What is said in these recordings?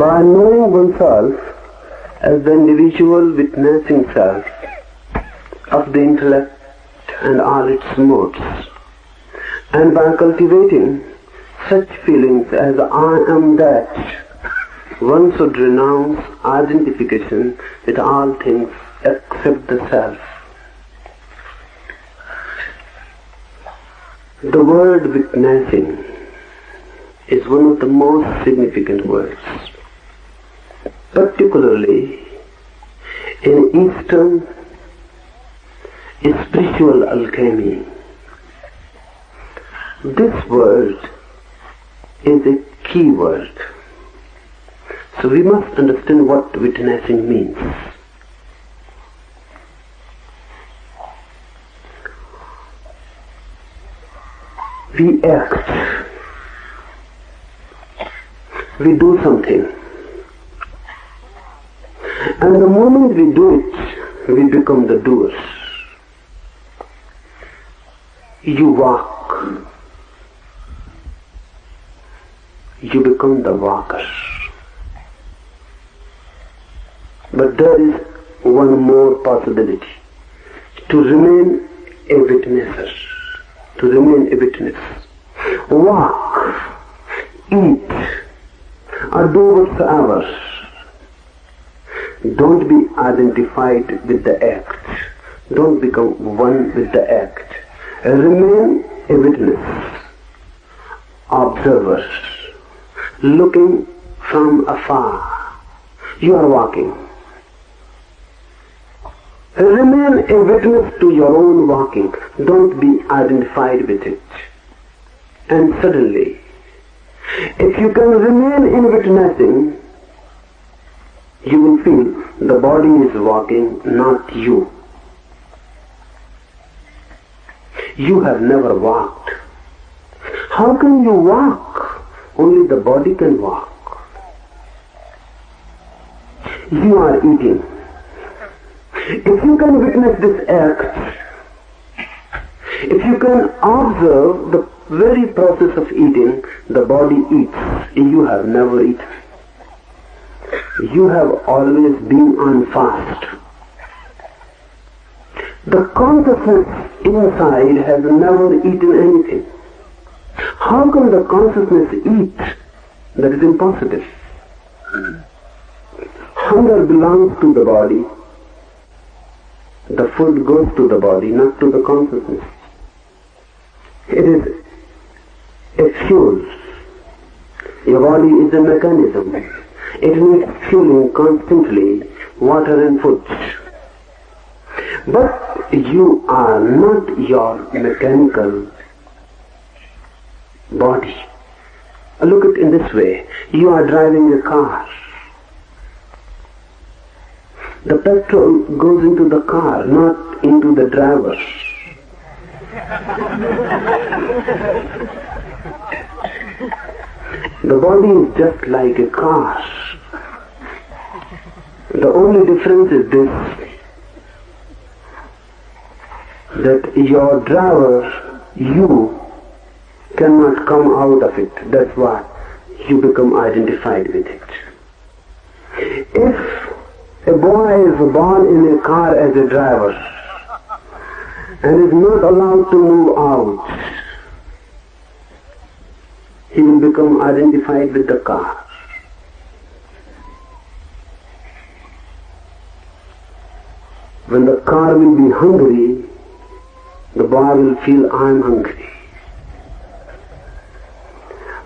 By knowing oneself as the individual witnessing self of the intellect and all its modes, and by cultivating such feelings as I am that, one should renounce identification with all things except the self. The word witnessing is one of the most significant words, particularly in Eastern spiritual alchemy. This word is a key word. So we must understand what witnessing means. We act. We do something. And the moment we do it, we become the doers. You walk. You become the walker. But there is one more possibility. To remain a witnesser. To remain a witness. Walk, eat, or do whatsoever. Don't be identified with the act. Don't become one with the act. Remain a witness, observer, looking from afar. You are walking. Remain a witness to your own walking. Don't be identified with it. And suddenly, if you can remain in witnessing, you will feel the body is walking, not you. You have never walked. How can you walk? Only the body can walk. You are eating. If you can witness this act, if you can observe the very process of eating, the body eats. You have never eaten. You have always been on fast. The consciousness inside has never eaten anything. How can the consciousness eat? That is impossible. Hunger belongs to the body. The food goes to the body, not to the consciousness. It is a fuel. Your body is a mechanism. It needs fueling constantly, water and food. But you are not your mechanical body. Look at it in this way. You are driving a car. The petrol goes into the car, not into the driver. The body is just like a car. The only difference is this, that your driver, you, cannot come out of it. That's why you become identified with it. If a boy is born in a car as a driver and is not allowed to move out, he will become identified with the car. When the car will be hungry, the boy will feel, I am hungry.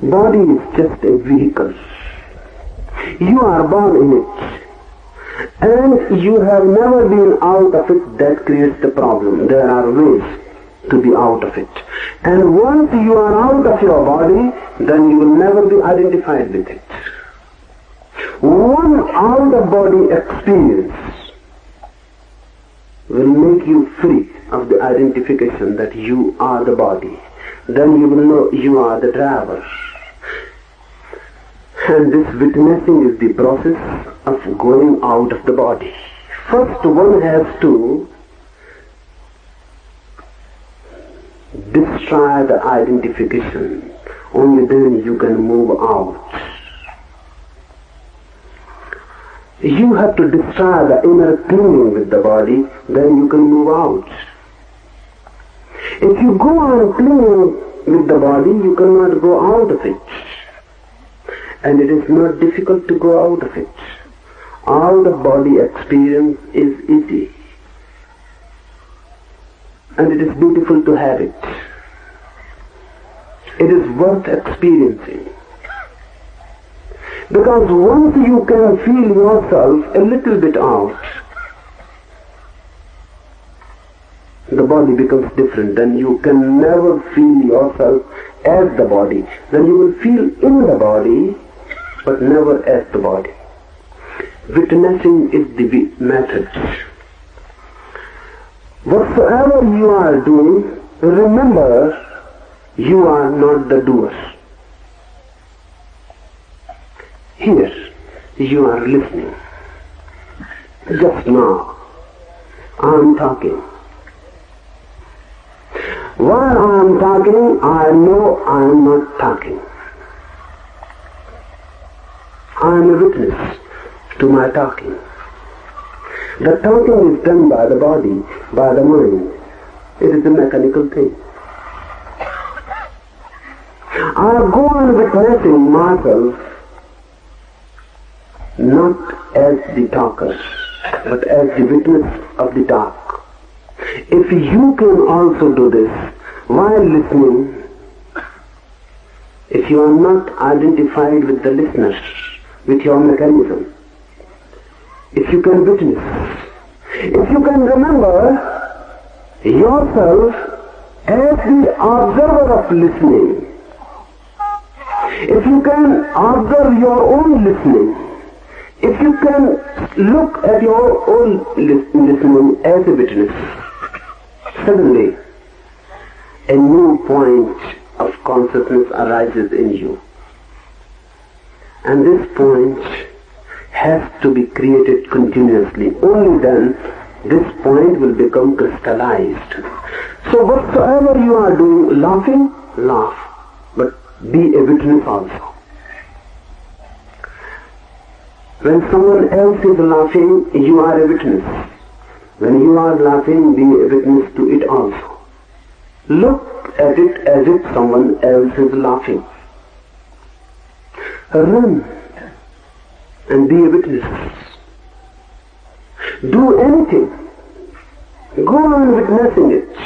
Body is just a vehicle. You are born in it. And you have never been out of it. That creates the problem. There are ways to be out of it. And once you are out of your body, then you will never be identified with it. One out-of-body experience will make you free of the identification that you are the body. Then you will know you are the driver. And this witnessing is the process of going out of the body. First one has to destroy the identification. Only then you can move out. You have to destroy the inner clinging with the body, then you can move out. If you go on clinging with the body, you cannot go out of it. And it is not difficult to go out of it. Out of body experience is easy. And it is beautiful to have it. It is worth experiencing. Because once you can feel yourself a little bit out, the body becomes different. Then you can never feel yourself as the body. Then you will feel in the body, but never as the body. Witnessing is the method. Whatsoever you are doing, remember, you are not the doer. Here, you are listening. Just now, I am talking. While I am talking, I know I am not talking. I am a witness to my talking. The talking is done by the body, by the mind. It is a mechanical thing. I go on witnessing myself not as the talker, but as the witness of the talk. If you can also do this while listening, if you are not identified with the listeners, with your mechanism, if you can witness, if you can remember yourself as the observer of listening, if you can observe your own listening, if you can look at your own listening as a witness, suddenly a new point of consciousness arises in you. And this point has to be created continuously. Only then this point will become crystallized. So whatsoever you are doing, laughing, laugh, but be a witness also. When someone else is laughing, you are a witness. When you are laughing, be a witness to it also. Look at it as if someone else is laughing. Run and be a witness. Do anything. Go on witnessing it.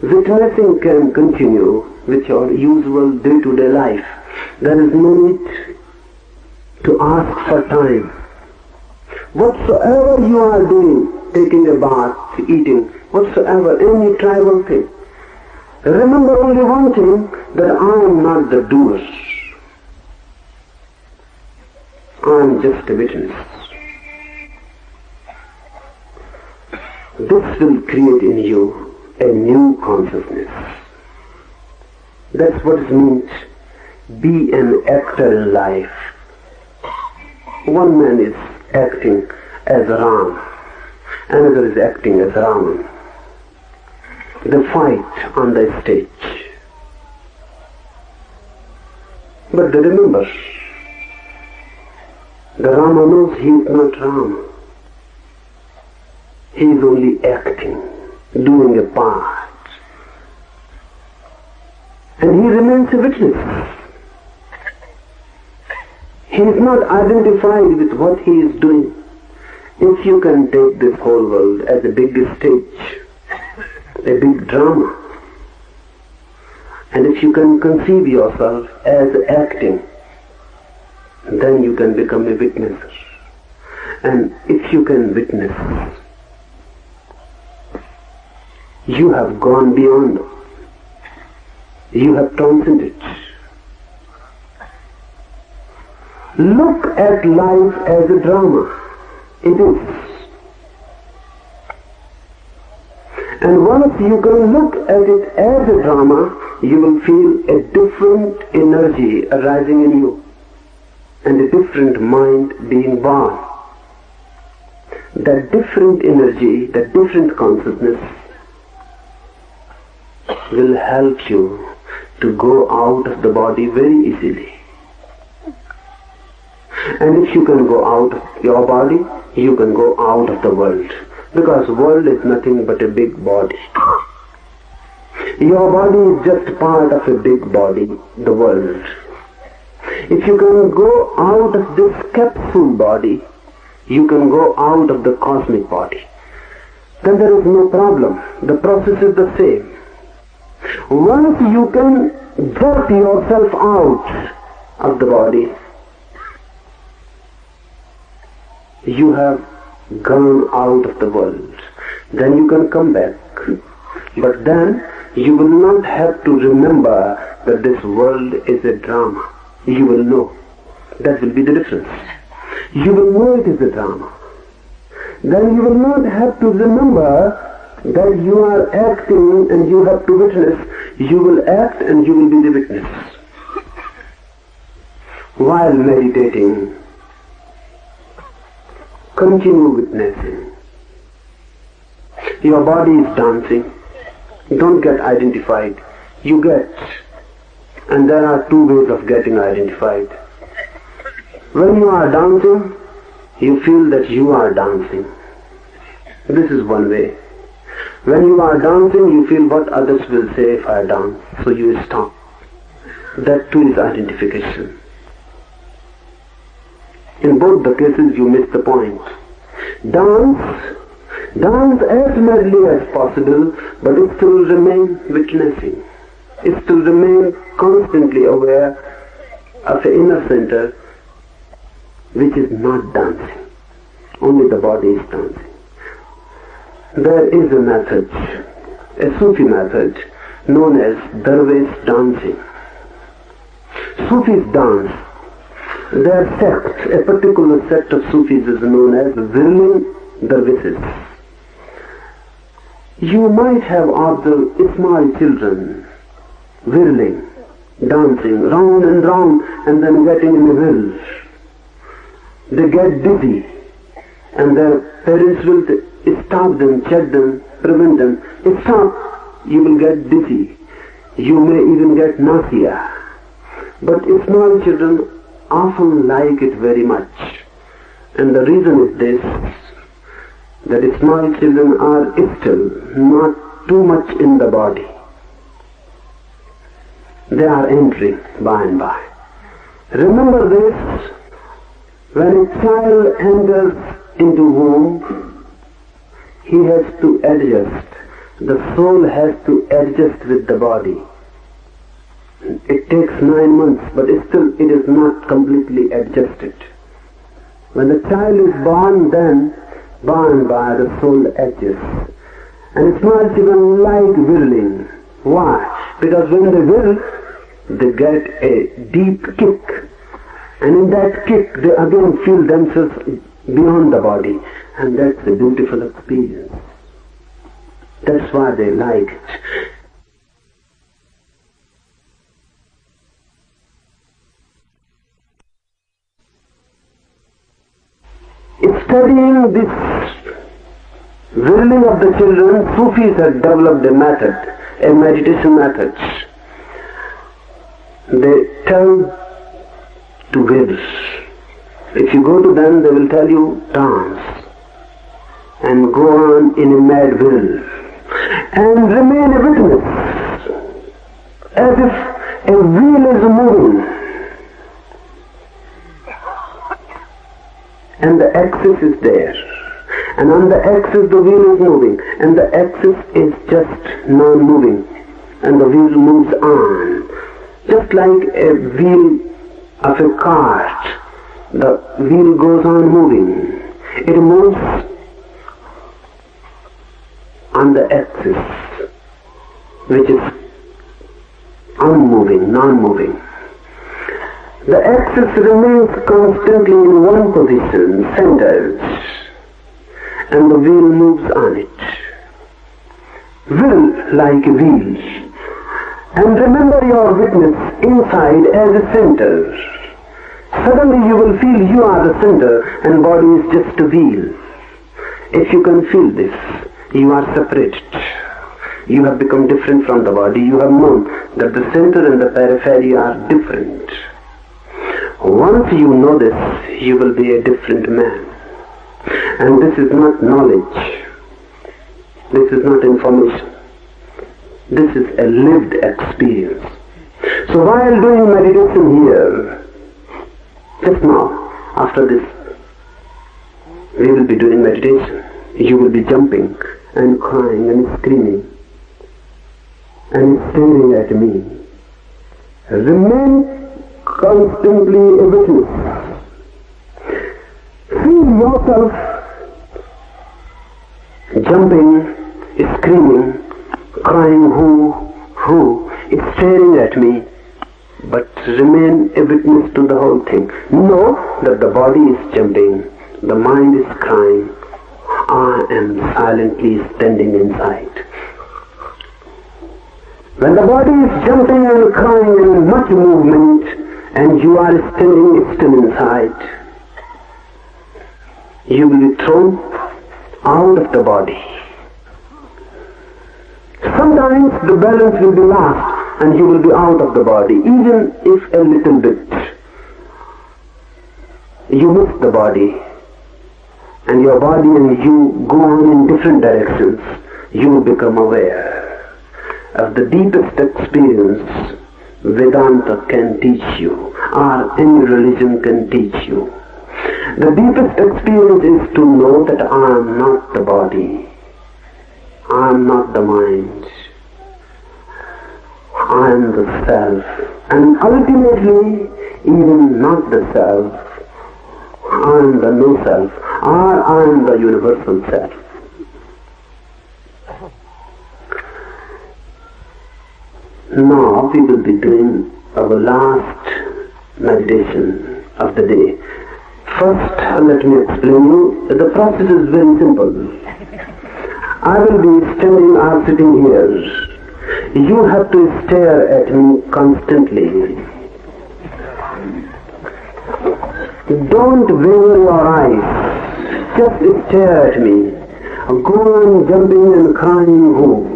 Witnessing can continue with your usual day-to-day life. There is no need to ask for time. Whatsoever you are doing, taking a bath, eating, whatsoever, any tribal thing, remember only one thing, that I am not the doer. I am just a witness. This will create in you a new consciousness. That's what it means, be an actor in life. One man is acting as Ram, another is acting as Raman. They fight on the stage. But they remember, the Rama knows he is not Ram. He is only acting, doing a part. And he remains a witness. He is not identified with what he is doing. If you can take this whole world as a big stage, a big drama, and if you can conceive yourself as acting, then you can become a witnesser. And if you can witness, you have gone beyond. You have transcended. Look at life as a drama. It is. And once you can look at it as a drama, you will feel a different energy arising in you and a different mind being born. That different energy, that different consciousness will help you to go out of the body very easily. And if you can go out of your body, you can go out of the world. Because world is nothing but a big body. Your body is just part of a big body, the world. If you can go out of this capsule body, you can go out of the cosmic body. Then there is no problem. The process is the same. Once you can jerk yourself out of the body, you have gone out of the world. Then you can come back. But then you will not have to remember that this world is a drama. You will know. That will be the difference. You will know it is a drama. Then you will not have to remember that you are acting and you have to witness. You will act and you will be the witness. While meditating, continue witnessing. Your body is dancing. Don't get identified. You get. And there are two ways of getting identified. When you are dancing, you feel that you are dancing. This is one way. When you are dancing, you feel what others will say if I dance. So you stop. That too is identification. In both the cases you miss the point. Dance as merely as possible, but it still remain witnessing. It still remain constantly aware of an inner center which is not dancing. Only the body is dancing. There is a method, a Sufi method, known as Darwish dancing. Sufis dance. Their sect, a particular sect of Sufis is known as whirling dervishes. You might have observed small children whirling, dancing round and round and then getting in a whirl. They get dizzy and their parents will stop them, check them, prevent them. Stop, you will get dizzy. You may even get nausea. But small children often like it very much. And the reason is this, that small children are still not too much in the body. They are entering by and by. Remember this, when a child enters into womb, he has to adjust. The soul has to adjust with the body. It takes 9 months, but still it is not completely adjusted. When the child is born, then by and by the soul adjusts. And small children like whirling. Why? Because when they whirl, they get a deep kick. And in that kick, they again feel themselves beyond the body. And that's a beautiful experience. That's why they like it. Studying this whirling of the children, Sufis have developed a method, a meditation method. They tell to whirl. If you go to them, they will tell you dance and go on in a mad whirl and remain a witness as if a wheel is moving. And the axis is there. And on the axis the wheel is moving. And the axis is just non-moving. And the wheel moves on. Just like a wheel of a cart. The wheel goes on moving. It moves on the axis, which is unmoving, non-moving. The axis remains constantly in one position, centered, and the wheel moves on it. Will like a wheel. And remember your witness inside as a center. Suddenly you will feel you are the center and body is just a wheel. If you can feel this, you are separated. You have become different from the body. You have known that the center and the periphery are different. Once Once you know this, you will be a different man. And this is not knowledge. This is not information. This is a lived experience. So while doing meditation here, just now, after this, we will be doing meditation. You will be jumping and crying and screaming and staring at me. Remain constantly a witness. Feel yourself jumping, screaming, crying, who, staring at me, but remain a witness to the whole thing. Know that the body is jumping, the mind is crying, I am silently standing inside. When the body is jumping and crying and much movement, and you are standing still inside, you will be thrown out of the body. Sometimes the balance will be lost and you will be out of the body, even if a little bit. You miss the body, and your body and you go on in different directions. You will become aware of the deepest experience Vedanta can teach you, or any religion can teach you. The deepest experience is to know that I am not the body, I am not the mind, I am the self, and ultimately even not the self, I am the no self, or I am the universal self. Now we will be doing our last meditation of the day. First, let me explain you. The process is very simple. I will be standing or sitting here. You have to stare at me constantly. Don't waver your eyes. Just stare at me. Go on jumping and crying who.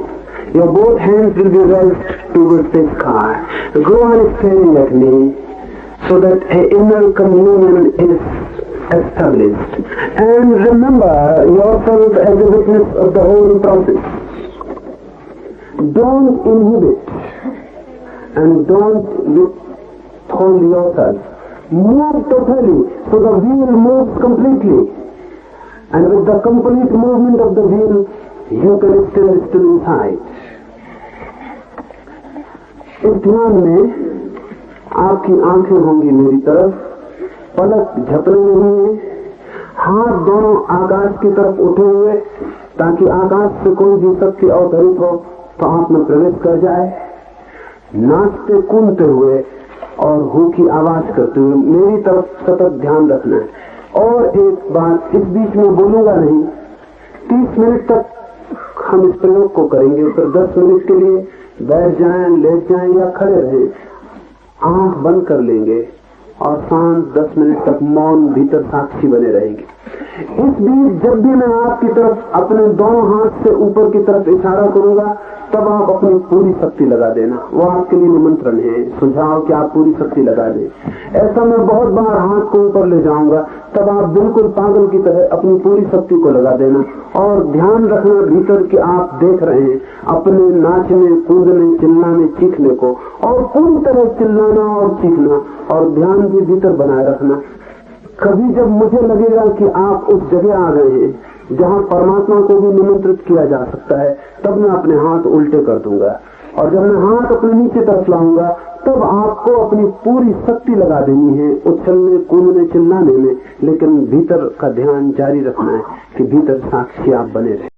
Your both hands will be raised towards the sky. Go on staring at me, so that an inner communion is established. And remember yourself as a witness of the whole process. Don't inhibit and don't withhold yourself. Move totally, so the wheel moves completely. And with the complete movement of the wheel, you can still inside. इस ध्यान में आपकी आंखें होंगी मेरी तरफ, पलक झपने नहीं है, हाथ दोनों आकाश की तरफ उठे हुए, ताकि आकाश से कोई भी शक्ति अवतरित हो तो आप में प्रवेश कर जाए। नाचते कूदते हुए और हु की आवाज करते हुए मेरी तरफ सतत ध्यान रखना है। और एक बात इस बीच में बोलूंगा नहीं, 30 मिनट तक हम इस प्रयोग को करेंगे। फिर 10 मिनट के लिए बैठ जाएं, लेट जाएं या खड़े रहें, आंख बंद कर लेंगे और शांत 10 मिनट तक मौन भीतर साक्षी बने रहेंगे। इस बीच जब भी मैं आपकी तरफ अपने दोनों हाथ से ऊपर की तरफ इशारा करूंगा, तब आप अपनी पूरी शक्ति लगा देना। वो आपके लिए निमंत्रण है, सुझाव कि आप पूरी शक्ति लगा दें। ऐसा मैं बहुत बार हाथ को ऊपर ले जाऊंगा, तब आप बिल्कुल पागल की तरह अपनी पूरी शक्ति को लगा देना। और ध्यान रखना भीतर कि आप देख रहे हैं अपने नाचने, कूदने, चिल्लाने, चीखने को, और पूरी तरह चिल्लाना और चीखना, और ध्यान भी भीतर बनाए रखना। कभी जब मुझे लगेगा कि आप उस जगह आ गए हैं जहाँ परमात्मा को भी निमंत्रित किया जा सकता है, तब मैं अपने हाथ उल्टे कर दूंगा, और जब मैं हाथ अपने नीचे तरफ लाऊंगा, तब आपको अपनी पूरी शक्ति लगा देनी है उछलने, कूदने, चिल्लाने में, लेकिन भीतर का ध्यान जारी रखना है कि भीतर साक्षी आप बने रहे।